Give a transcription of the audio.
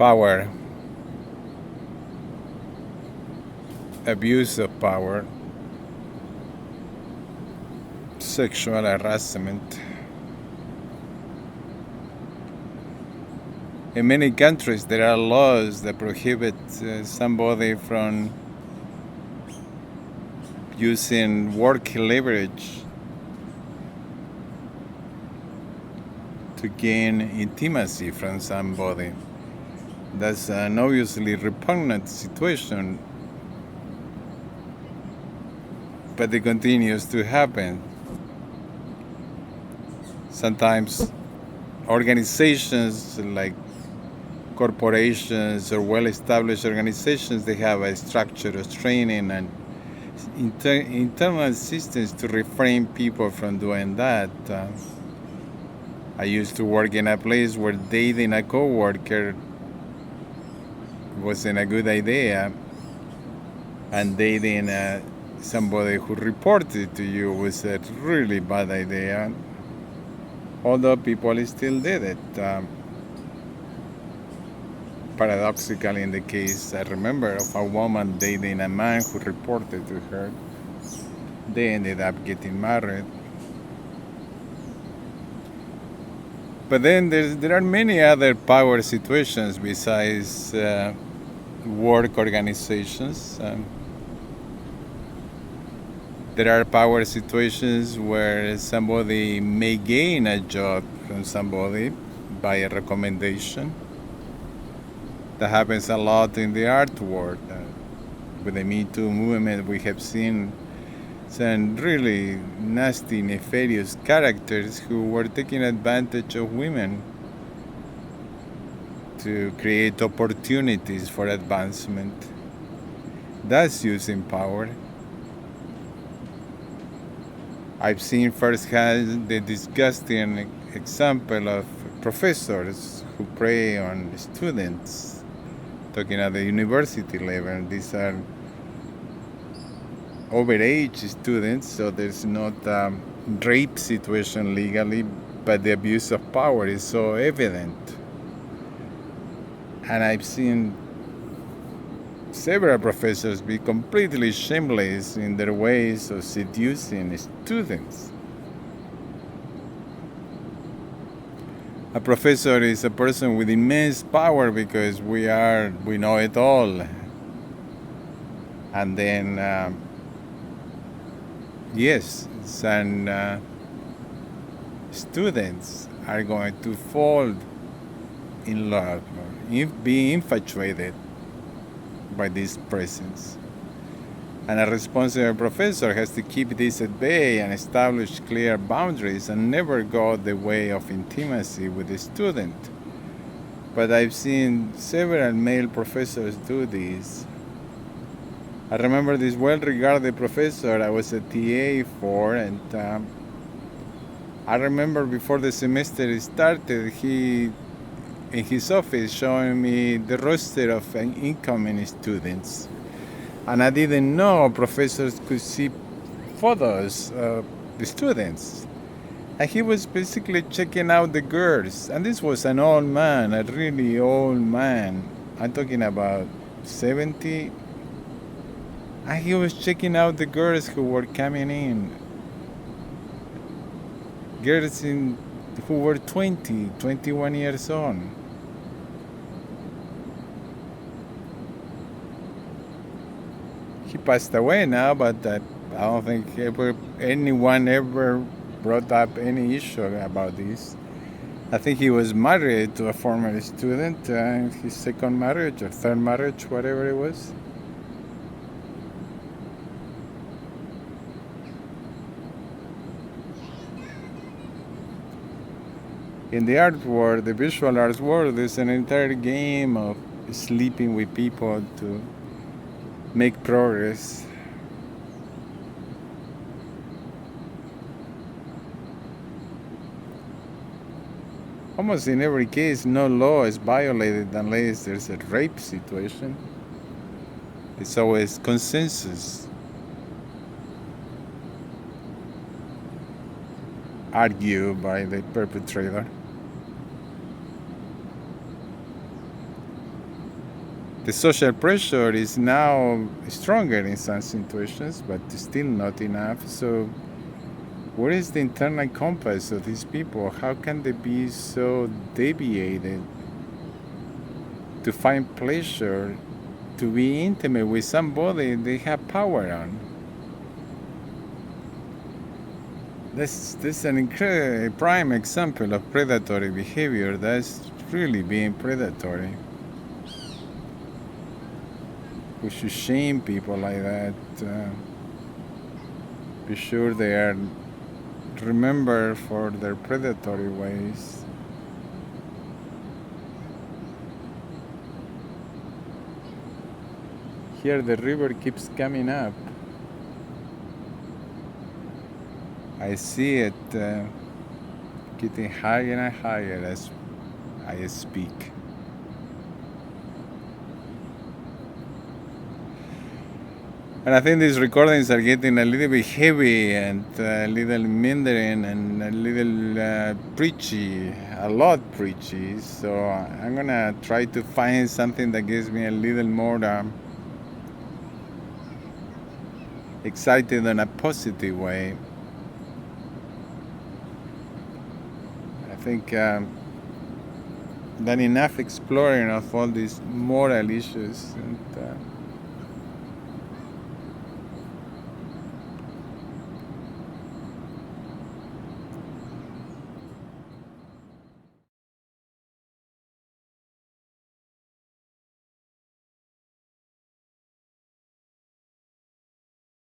Power, abuse of power, sexual harassment. In many countries, there are laws that prohibit somebody from using work leverage to gain intimacy from somebody. That's an obviously repugnant situation, but it continues to happen. Sometimes organizations like corporations or well-established organizations, they have a structure of training and internal systems to refrain people from doing that. I used to work in a place where dating a coworker wasn't a good idea, and dating somebody who reported to you was a really bad idea, although people still did it. Paradoxically, in the case I remember of a woman dating a man who reported to her, they ended up getting married. But then there are many other power situations besides work organizations. There are power situations where somebody may gain a job from somebody by a recommendation. That happens a lot in the art world. With the Me Too movement, we have seen some really nasty, nefarious characters who were taking advantage of women to create opportunities for advancement. That's using power. I've seen firsthand the disgusting example of professors who prey on students, talking at the university level. These are overage students, so there's not a rape situation legally, but the abuse of power is so evident. And I've seen several professors be completely shameless in their ways of seducing students. A professor is a person with immense power because we know it all. And then, yes, some students are going to fall in love, or be infatuated by this presence. And a responsible professor has to keep this at bay and establish clear boundaries and never go the way of intimacy with the student. But I've seen several male professors do this. I remember this well-regarded professor I was a TA for, and I remember before the semester started, he in his office showing me the roster of incoming students. And I didn't know professors could see photos of the students. And he was basically checking out the girls. And this was an old man, a really old man. I'm talking about 70. And he was checking out the girls who were coming in. Girls who were 20, 21 years old. He passed away now, but I don't think anyone ever brought up any issue about this. I think he was married to a former student, his second marriage or third marriage, whatever it was. In the art world, the visual arts world, there's an entire game of sleeping with people to make progress. Almost in every case, no law is violated unless there's a rape situation. It's always consensus. Argued by the perpetrator. The social pressure is now stronger in some situations, but still not enough. So, where is the internal compass of these people? How can they be so deviated to find pleasure, to be intimate with somebody they have power on? This is an incredible prime example of predatory behavior. That's really being predatory. We should shame people like that. Be sure they are remembered for their predatory ways. Here the river keeps coming up. I see it getting higher and higher as I speak. And I think these recordings are getting a little bit heavy and a little mindering and a little preachy, a lot preachy. So I'm gonna try to find something that gives me a little more excited in a positive way. I think done enough exploring of all these moral issues, and